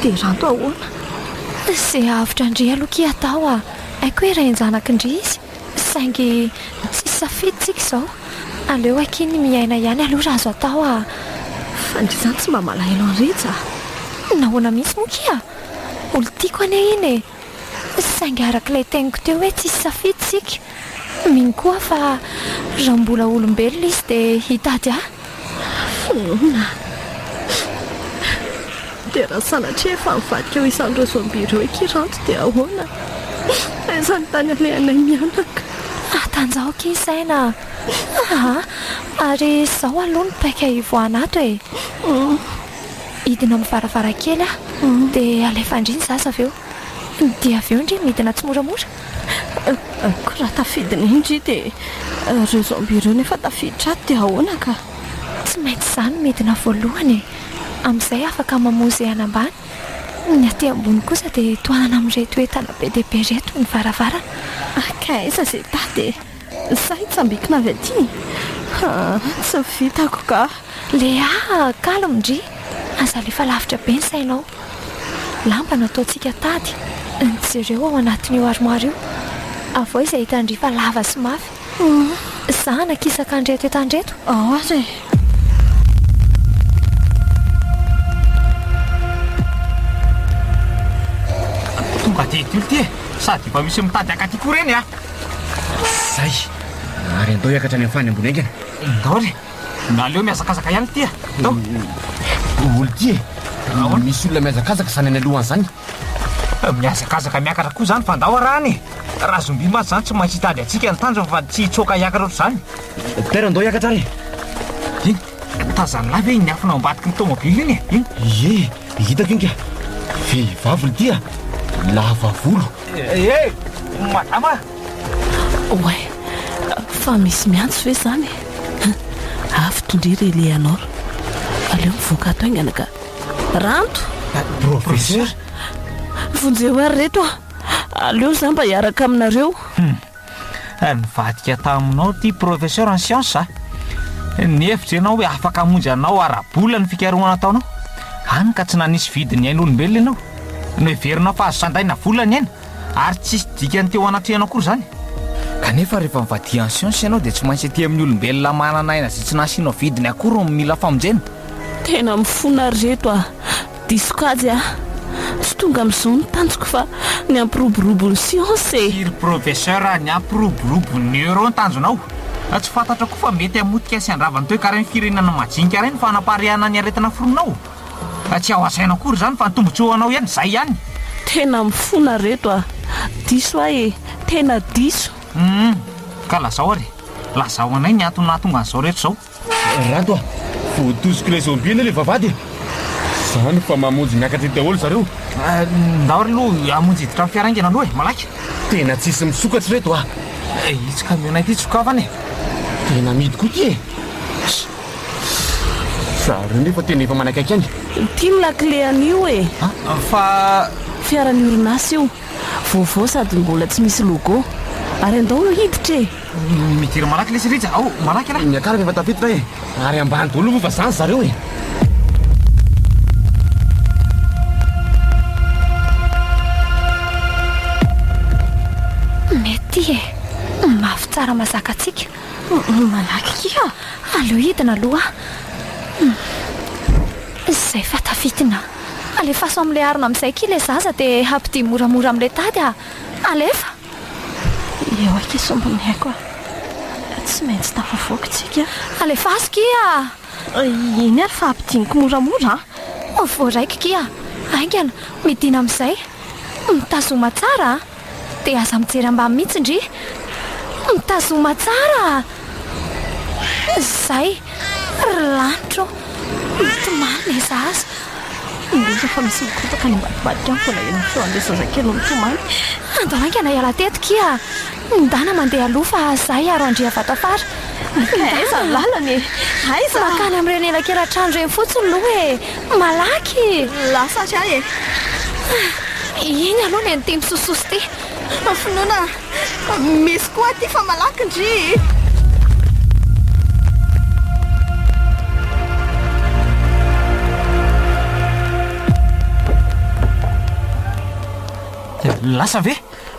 dia ranto ahoana zay avitra ndry aloha ki atao haiko hoe rainjanaky ndry izy saingy tsy safiditsika izao aleo akiny miaina ihany aloha raha azo atao fa ndry zany tsy mba malahelo an'rija nahoana mihitsy moa kia olo tiako ane iny saingy arak'ilay teniko teo hoe tsisy safiditsika miny koa fa raha mbola olombelona izy dia hitady finoana dia raha sanatria efa mivadika eo isan'ireo zomby ireo ekiranto dia ahoana izany tany alehanay mianaka tanjao kisaina ary zao aloha ny paika ivoana ato hidina amin'ny varavarakely dia alefa ndriny zaza avy eo dia avy eo ndry midina tsy moramora ko raha tafidina indry dia reo zomby ireo nefa tafiditra ato dia ahoana ka tsy maintsy izany midina voalohany amin'izay afaka mamozy anambany ny aty ambony kosa dia toanana amin'reto entana be dia be reto ny varavarana ka aiza zay tady zay tsambikina avy aty tsy vitako ka le kalomndry aza lefa lavitra be ny sainao lamba nataontsika tady ny jereo ao anatin'io armoara io avao izay hitandry fa lava sy mafy zanakisaka andreto etandreto ary Ty ty sady efa misy mitady akaty koa reny a zay ary andao hiakatra any amin'ny fany ambony aingana daory naleo miazakazaka ihany ty dao olo ty misy olona miazakazaka zany any alohany zany miazakazaka miakatra koa zany fa ndao arahany raha zomby maty zany tsy maintsy hitady atsika ny tanjony fa tsy hitsoaka hiakatra oatra zany tera andao hiakatra ary iny tazany lavy iny afina ambadiky ny tomobily iny iny ye hitako iny ka vehivavy ny tya lava volo madama oay fa misy miantso ve zany avy tondriry Eleanor aleo mivoaka ato aingana ka ranto professeur vonjeo ary reto aleo zany mba hiaraka aminareo nivadika taminao ty professeur en science ny hevitra ianao hoe afaka hamonjy anao arabola ny fikaroana ataonao any ka tsy nanisy vidiny ain'olombelona ianao no heverinao fa azo sandaina volany aina ary tsisy dikany teo anatrehana akory zany kanefa rehefa mivadia en science ianao dia tsy maintsy aty amin'ny olombelona manana aina zay tsy nasianao vidiny akory ny mila famonjena tena mifona reto disokajy sy tonga amin'izao ny tanjoko fa ny ampiroborobo ny science iry professeur ny ampiroborobo ny euro ny tanjonao tsy fantatra koa fa mety hamotika sy andravany toe karaha ny firenana majinika reny fa hanaparehana ny aretina foronao tsy ao asaina akory zany fa nytombontsoanao ihany zay ihany tena mifona reto diso tena diso ka lazao ary lazao anay ny antonatonga an'izao rehetra zao rato voatosiko ilay zombie ina le vavady zany fa mamonjy miakatra ity daholo zareo ndaory aloha amonjy hiditra amin'ny fiaraingana aloha malaky tena tsisy misokatra reto itsika mionay ty tsokavany tena midy koa ty zary nefa tena efa manakaiky any ty ny lakile an'io fa fiarany orinasa io vaovao sady mbola tsy misy logo ary andao no hiditra mitiry malaky le sirija ao malaky ala miakara efa tafiditra ary ambany daholo moa fa zany zareo mety mafy tsara mazaka atsika malaky kia aleo hidina aloha zay fa tafitina alefaso amin'le arina amin'izay ki le zaza dia hampidi moramora amin'le tady alefa eo aika sombony haiko tsy maintsy tafavoakytsika alefaso kia iny ary fa hampidiniko moramora voaraiky kia aingana midina amin'izay mitazoma tsara dia aza mijery ambany mihitsy ndry mitazoma tsara zay lanitro mitomany le zaza indrindra fa misy mikopaka ny ambadibadika any foana eny feo an'le zazakely no mitomany andao aingana hiala teto kia ndana mandeha aloha fa zay aro andria vatafara aiza ny lalany aiza makany amin'ireny elakela trano reny fotsiny loha malaky lasatry ahy iny aloha ny anyteny sososy ty finoana misy koa ty fa malaky ndry lasa ve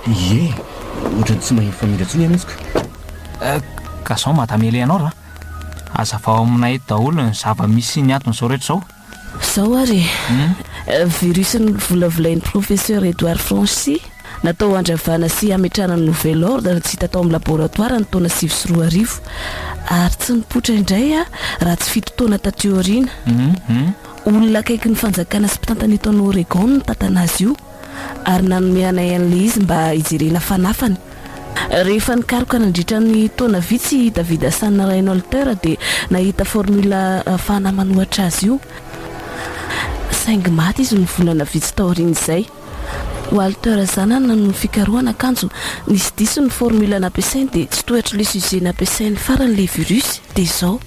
ohatrany tsy mahiny famindrantsony amitsika ka zao matamely anao azavao aminay daholo ny zava-misy ny antony zao rehetra zao zao ary virusy volavolain'ny professeur Edouard Franchi natao andravana sy ametrana ny nouvel ordre tsy hita tao amin'ny laboratoire ny taona 2024 ary tsy nipotra indray raha tsy fitotoana tateoriana olona akaiky ny fanjakana sy mpitantana eto ny Oregon ny tantana azy io ary nanomeanay an'le izy mba hijerena fanafany rehefa nikaroka nandritra ny taona vitsy David Hassan Reinholter dia nahita formula ahafahana manohatra azy io saingy maty izy ny volana vitsy taoriana izay Walter zanana no fikarohana akanjo nisy diso ny formula nampiasainy dia tsy tohatra le sujet nampiasainy faran'le virus dia izao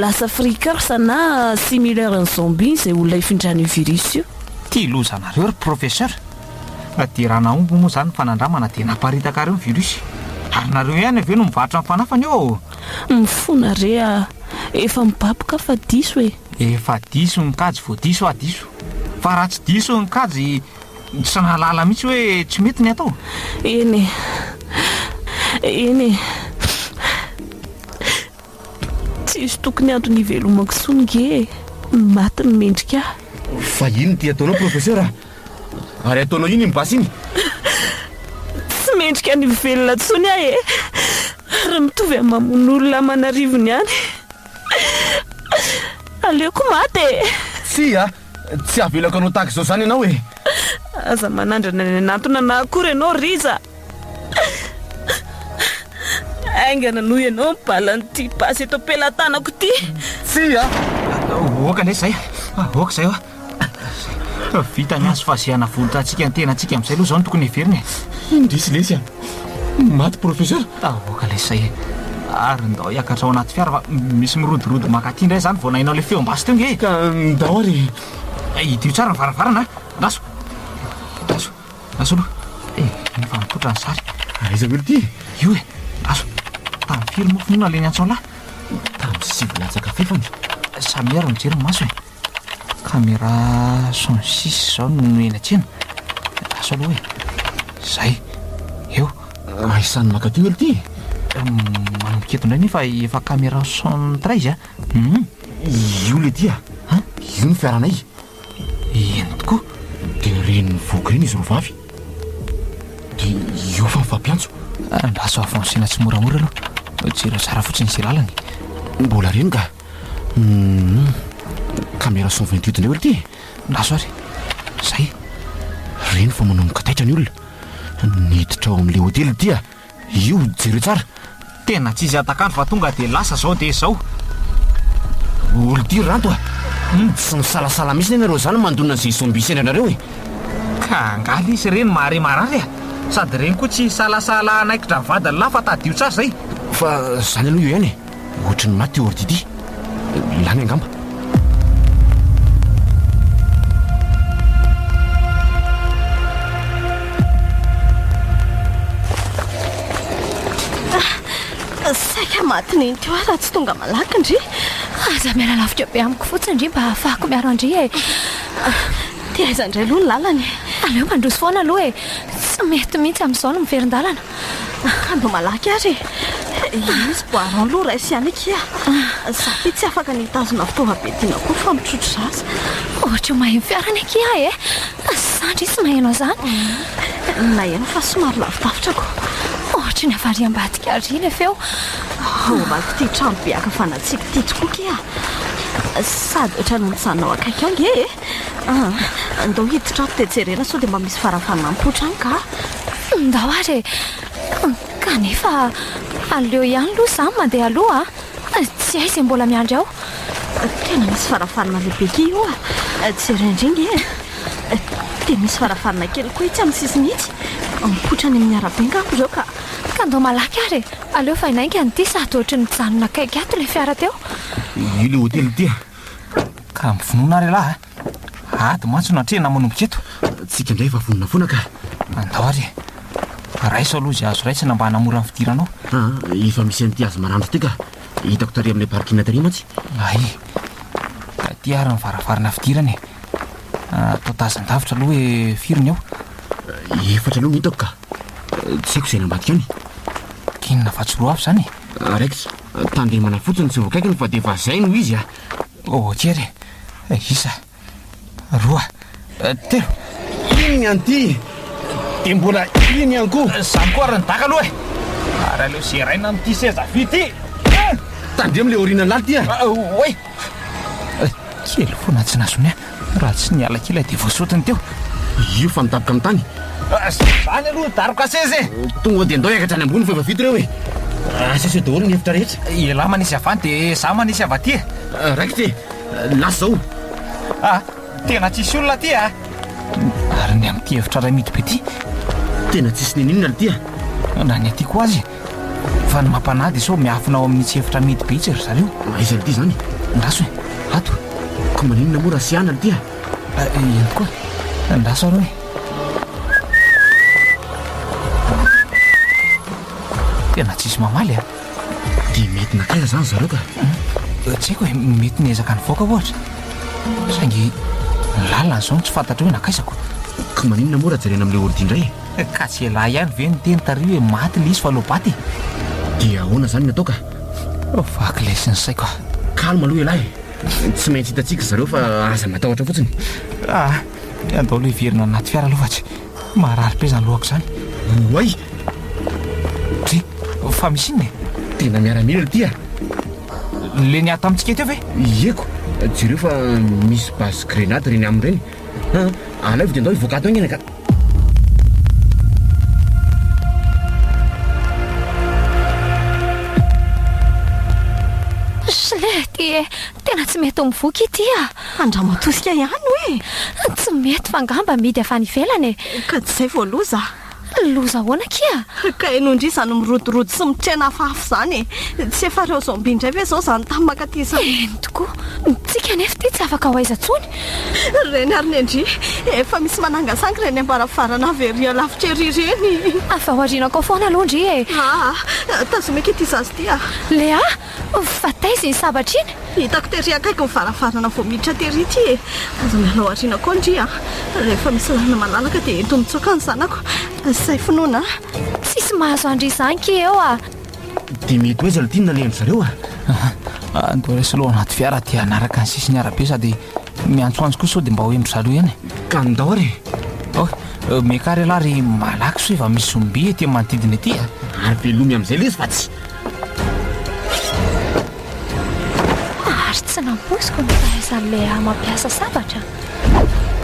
lasa frikers na similaire ny zombie izay olona ifindrany io virus io ty lozanareo ry professeur dia raha naombo moa zany fanandramana dia namparitaka reo virus ary nareo ihany aveo no mivarotra ny fanafany eo mifona re efa mibaboka fa diso efa diso ny kajy vo diso diso fa raha tsy diso ny kajy tsy nahalala mihitsy hoe tsy mety ny atao eny tsisy tokony antony ivelomako songe maty ny mendrika fa ino ty ataonao professeur ary ataonao iny mibasy iny tsy mendrika ny velona tsony ahy e ary mitovy amin'ny mamon'olona manarivony ihany aleoko maty tsy tsy avelako anao tahaka izao zany ianao e aza manandrana ny anatona na akory ianao riza aingana noho ianao mibalan'ity basy eto ampelantanako ity tsy oka lay zay oka zay vita ny azo fazehana volontantsika ny tenantsika amin'izay aloha zao no tokony heveriny indrisy lesy maty professeur oka lay zay ary ndao hiakatra ao anaty fiara fa misy mirodorody makaty indray zany vao nahinao le feo ambasy teo nge ka ndao ary idio tsara ny varavarana naso aloha nefa mipotra ny sary aiza velo ty io e aso tamin'ny firy mofonona le ny antsaolahy tamin'ny sivolatsaka fefany samiaro mijery ny maso e caméra 106 zao no eny atsena aso aloha e zay eo aisany makaty elo ty manomiketo indray nefa efa caméra 113 io le ty io ny fiaranay eny tokoa dia reny voky reny izy rovavy dia io fa mifampiantso ndaso avansena tsy moramora aloha jero tsara fotsiny sy lalany mbola reny ka caméra 128 indray olo ty ndaso ary zay reny fa manomboka taitra ny olona niditra ao amin'le hotely tya io jero tsara tena tsy izy atakandro fa tonga dia lasa zao dia zao olo ty ranto tsy misalasala misy nenareo zany mandonina zay sombisy anareo e ka angaly izy reny mahare marary sady reny koa tsy salasala anaikitra vadany lahy fa tadio tsara zay fa zany aloha io ihany e ohatra ny maty ordidi lany angamba saika matiny ty raha tsy tonga malaky ndry aza miala lavitra be amiko fotsiny ndry mba ahafahako miaro andry e ty aiza indray aloha ny lalany aleo mandroso foana aloha e tsy mety mihitsy amin'izao no miverin-dalana ando malaky ary izy boaron loha raisy ihany akia zapy tsy afaka nitazona fitaovam-bedina koa fa mitrotro zaza ohatra mahay fiarany akia e zandry izy mahainao zany na eno fa somary lavitafitra ko ohatra ny avariam-badika ary le feo malako ty trano beaka fanatsiky ty tokoa kia sady ohatra no mijanonao akaiky ao nge e ndao hiditra ato tejerena sao dia mba misy farafanina mipotra any ka ndao ary kanefa aleo ihany aloha zany mandeha aloha tsy hay izay mbola miandry ao tena misy farafarina lehibe ke io jerendringy e dia misy farafarina kely koa itsy amin'ny sisiny itsy mipotra any amin'ny arabe ngako zao ka ndao malaky ary aleo fa inainga nyity sady ohatra ny janona akaiky ato le fiara teo io le hotely ty ka mivonona ary lahy ady mantso natrena manomboka eto tsika indray fa vonona foana ka andao ary raiso aloha zay azo raisina mba hanamora ny fidiranao efa misy an'ity azo marandro ty ka hitako tary amin'ny parkina tary mantsy ay ka ty ary ny varavarana fidirany atao tazan-davitra aloha hoe firiny ao efatra aloha hitako ka tsy haiko izay nambadika any kinona fa tsy roa avy zany raikitra tandremana fotsiny tsy voakaikiny fa dia efa zay no izy kery isa roa telo iny an'ity dia mbola iny ihany koa zany koa ary ny daka aloha ary aleo zeraina amin'ity seza vity tandremo le oriana laly ty oe kely foana tsy nazony raha tsy niala kely dia voasotiny teo io fa mitapoka amin'ny tany zany aloha daroka seze tonga dia ndao hiakatra any ambony fa efa vito reo e aseseo daholo ny hevitra rehetra elahy manisy avany dia za manisy avy aty raiky ty lasa zao tena tsisy olona ty ary ny amin'ity hevitra ray mity be ty tena tsisy nininona ly ty na ny aty koa azy fa ny mampanady sao miafinao amin'ny tsy hevitra mity be itsy ry zareo aiza ly ty zany ndaso e ato ka maninona moa raha sy ana ly ty eny koa ndaso areo tena tsisy mamaly dia mety nakaiza zany zareo ka tsy haiko hoe mety niezaka ny voaka ohatra saingy lalana zao tsy fantatra hoe nakaizako ka maninona moa raha jerena amin'le ordi indray ka tsy elahy ihany ve ny teny tario hoe maty le izy fa lobaty dia ahoana zany ny atao ka vaky le sy ny saiko kalma aloha elahy tsy maintsy hitatsika zareo fa aza matahotra fotsiny andao le verina anaty fiara alovatsy marary be zany lohako zany oay ry fa misy inny tena miaramila ty a le niata amintsika teo ve ieko jereo fa misy base grenade reny amin'ireny anao vy de andao ivoakato agny enaka slety tena tsy mety mivoky ity a andramotosika ihany hoe tsy mety fangamba midy afany ivelany ka tsy izay voaloza loza hoana kia ka enondry izany mirodorodo sy mitrena afafy zany tsy efa reo zomby indray ve zao zany tamin'ny makaty zany eny tokoa tsika nefa ty tsy afaka ho aiza-tsony reny ary ny andry efa misy manangasangy reny ambarafarana averia lavitra ery reny afa hoarinako foana aloha ndry e tazomeka ity zazy ty a lea fa taizy ny sabatra iny hitako tery akaiky mivaravarana vo miditra tery ity e azo miala hoarinako ndry a rehefa misy lalina malalaka dia ento mitsoka ny zanako zay finoana tsisy mahazo andry izany ke eo a dia mety hoe zalotinina lendro zareo a andao resy loha anaty fiara dia anaraka ny sisiny arabe sady miantsoantso koa sao dia mba hoe mizalo ihany ka ndao ary mekary alahy ry malaky so efa misy zomby ety manodidina ety ary velomy amin'izay le izy fa tsy ary tsy namposiko ny fahaizan'le mampiasa sabatra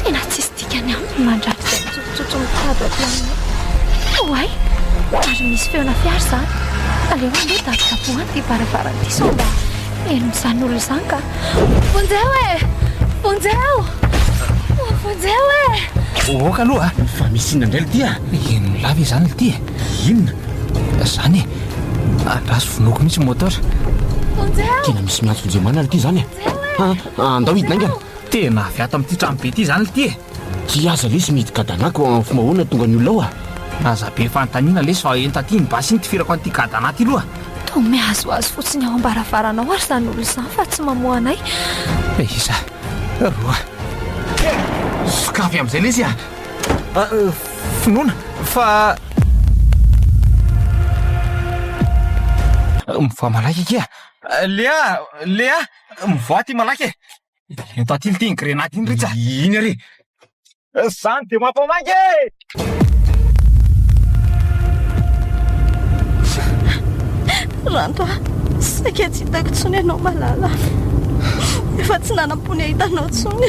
tena tsisy dikany aminy mandraky zay tsotsotsotso mitady aty aminy oay ary misy feona fiary zany aleo andeha dabodaboany ty baravaranyity sao mba eno mizany olo izany ka vonjeo e vonjeo vonjeo e oka aloha fa misy inona indray le ty a ino lava izany le ty inona zany andraso vonoko mihitsy moteur vonjeo tena misy miantso vonjemana le ty zany andao hidina ingana tena avy ato amin'ity trano be ty zany le ty ty aza lesy mihidy gadanako fomahoana tonga ny olona ao a aza be fanontaniana lesy fa entaty ny basy iny ty firako an'ity gadana ty aloha to mihazoazo fotsiny ao ambaravarana ao ary zany olo izany fa tsy mamoa anay iza roa sokafy amin'izay lesy a finoana fa mivoa malaky kia lea mivoa ty malaky ento aty ty ny grenady iny ritsa iny ary zany de mampamaky randra saika tsy hitako tsony ianao malala efa tsy nanam-pony ahitanao tsony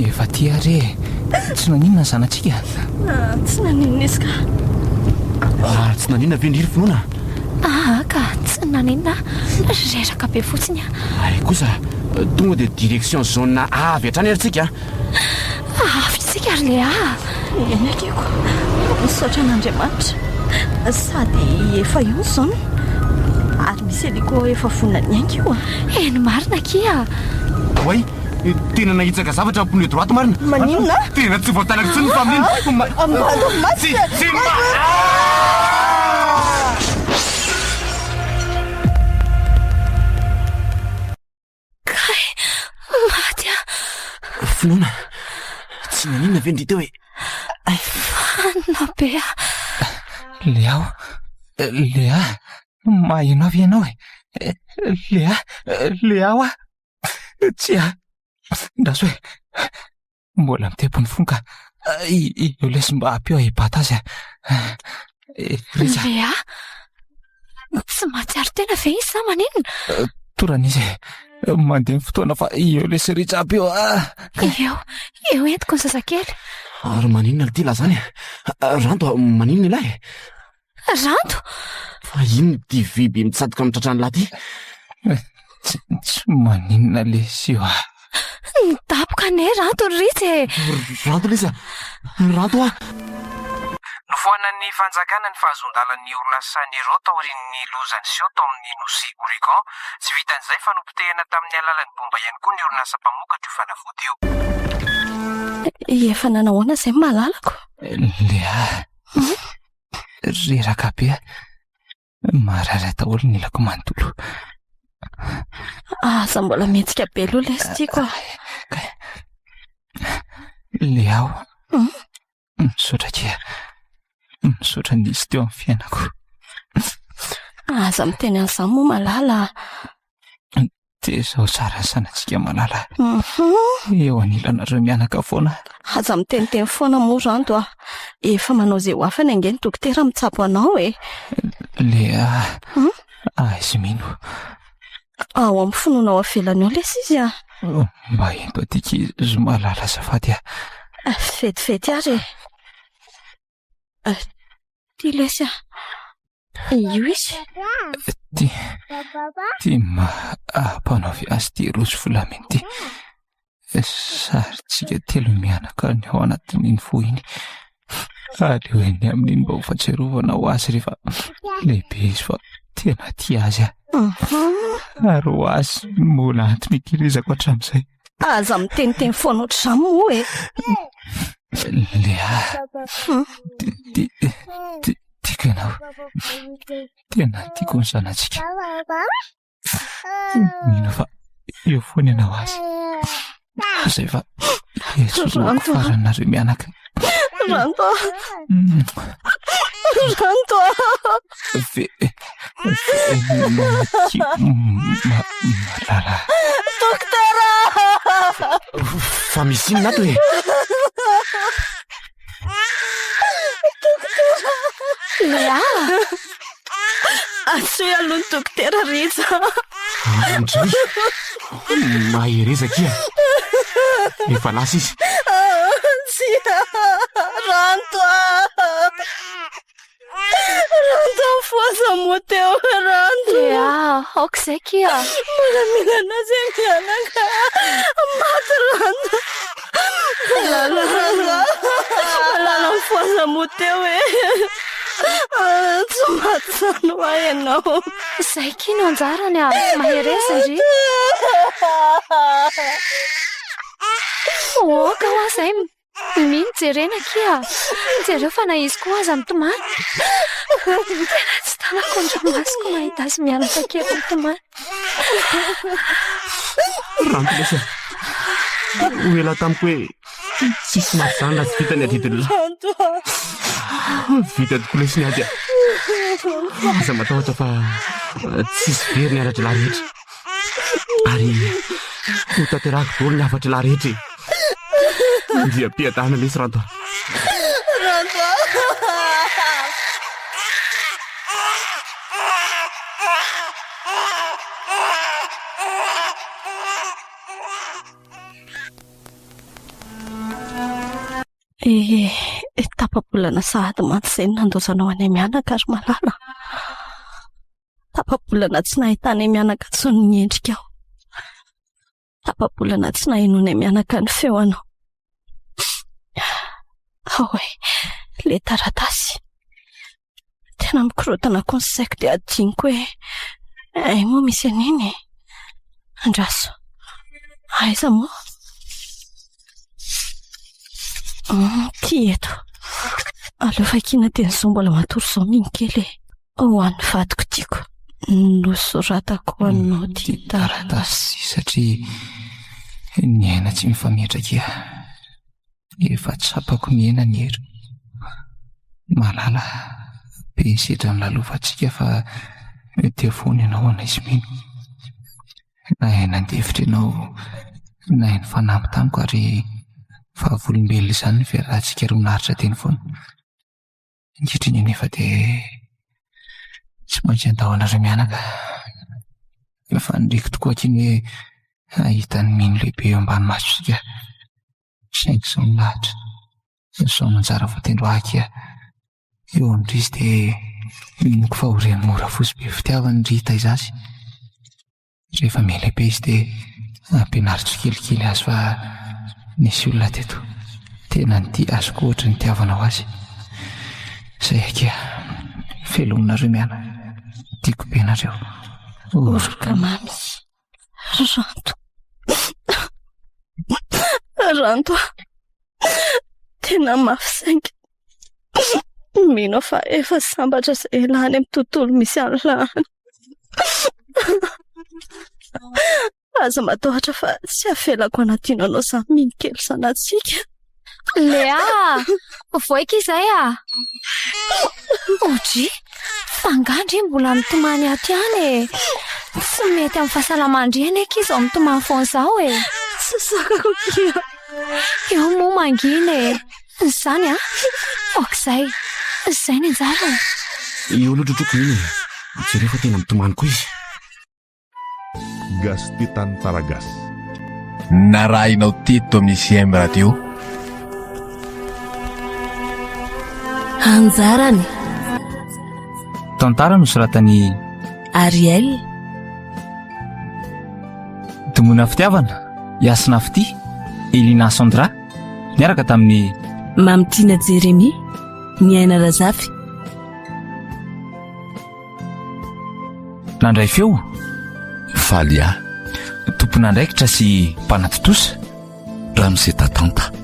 efa ty ary tsy naninona ny zanatsika tsy naninona izy ka ary tsy naninona ve ndriry finoana ka tsy naninona reraka be fotsiny a ay kosa tonga dia direction zone avy hatrany ary tsika avy tsika ary le eny akeko misaotra an'Andriamanitra sady efa io zao ary misy eliko efa vonina ny angy io eny marina kia oay tena nahitsaka zavatra ampony droite marina maninona tena tsy voatanako tsony fa amin'iny tsy kay maty a finoana tsy naninona ve ndry teo hoe fanina be a leao lea maheno avy ianao leao a tsy a ndaso hoe mbola mitepony fonka io lesy mba ampio hibata azy ritsa lea tsy mahatsiaro tena ve izy sa maninona toran'izy mandeha ny fotoana fa io lesy ritsa ampio eo entiko ny zazakely ary maninona le ty la zany ranto maninona ilahy ranto fa ino ty viby mitsadoka mitratrany lahy ty tsy maninona lesy io nidaboka ne ranto ny ritsy ranto lesy ranto a nofoanan'ny fanjakana ny fahazondalan'ny orinasany ero taorian'ny lozany sio tao amin'ny nosy origan tsy vitan'izay fa nompotehana tamin'ny alalan'ny bomba ihany koa ny orinasa mpamokatra io fanavody io efa nanahoana izay malalako lea reraka be marara daholo ny ilako manontolo aza mbola mihetsika be aloha lesy tiako leao misaotra kia misaotra nisy teo amin'ny fiainako aza miteny an'izany moa malala dia izao tsara sanantsika malala. Eo anilanareo mianaka foana. Aza miteniteny foana moa Ranto a. Efa manao izay ho afany ange ny dokotera mitsapo anao e. Lea izy mino. Ao amin'ny finoana ao avelany ao lesy izy a. Mba ento atika izy malala azafady a. Fetifety ary ty lesy a. Io izy ty mpanaovy azy ty roso volameny ty. Sarytsika telo mianaka ny ao anatin'iny fo iny. Aleo eny amin'iny mba ho fahatsiarovana ho azy rehefa lehibe izy fa tena ty azy a. Ary ho azy mbola antony ikirizako hatramin'izay. Aza miteniteny foana ohatr'izany moa e. Lea tiako ianao. Tena tiako ny zanatsika. Mino fa eo foana ianao azy. Izay fa esoroko faranareo mianaka. Ranto malala. Dokotera! Fa misy inona ato e? Lea! Asy aloha ny dokotera reza. Maherezaka ia. Efa lasa izy. Ranto mifoasa moa teo Ranto. Aoka izay kia. Milamilana izay mianaka. Maty Ranto. Lala mifoasa moa teo e. Tsy maty zany ho ahy ianao. Izay kino anjarany a. Mahereza ry. Oka ho izay mino jerena kia. Jereo fa na izy koa aza mitomany. Tena tsy tanako andromasoko mahita azy mianaka kia mitomany. Ranto lesy ho ela tamiko hoe tsisy maty zany raha tsy vitany adidiny vita tokoa lesy ny ady a. Aza matahotra fa tsisy very ny aratra lahy rehetra. Ary ho tanterahako daholo ny afatra lahy rehetra. Dia mpiadana lesy Ranto. Tapabolana sahady maty izay nandozanao any mianaka ary malala. Tapabolana tsy nahitany mianaka tsony ny endrika aho. Tapabolana tsy nahinony mianaka ny feoanao. Le taratasy tena mikorotana koa ny saiko dia adiniko hoe moa misy aniny Andraso. Aiza moa? Ty eto. Aleo fakina teny izao mbola matory izao miny kely ho an'ny vadiko tiako. Nosoratako anao ty taratasy satria ny aina tsy mifametraka. Efa tsapako ny aina ny hero. Malala be sedra ny lalovatsika fa teo foana ianao ana izy mino. Na aina andefitra ianao na aina fanampy tamiko ary fahavolombelona izany ny fiarahantsika roa naritra teny foana. Ankehitriny anefa dia tsy maintsy andahoanareo mianaka. Efa niriko tokoa akiny hoe ahita ny mino lehibe eo ambany masosika. Saingy izao milahatra. Izao manjara voatendroahaka eo amin'izy dia minoko fa horian'ny mora fosy be fitiavany Rita izazy. Rehefa melehibe izy dia ampianaritso kelikely azy fa nisy olona teto tena ny azoko ohatra ny tiavana ho azy. Izay akia felominareo miana. Tiako be nareo. Oroka mamy. Ranto tena mafy saingy. Mino fa efa sambatra izay lany amin'ny tontolo misy an'ilany. Aza matahotra fa tsy afelako anatiana anao izany miny kely sanatsika. Lea, voaika izay a. Oji, fangandry mbola mitomany aty any tsy mety amin'ny fahasalamandreny eky izy ao mitomany foan'izao sasakako kia eo moa manginy zany okizay zay ny anjara eo loatrotroko iny tsy rehefa tena mitomany koa izy Gas Titan Taragas. narahinao teto amin'ny CM radio anjarany tantara nosoratany Ariel Tomona fitiavana Yasina Fity Elina Sandra niaraka tamin'ny Mamtina Jeremy Miaina Razafy nandray feo Falia tompon'andraikitra sy mpanatotosa Ramse Tatanta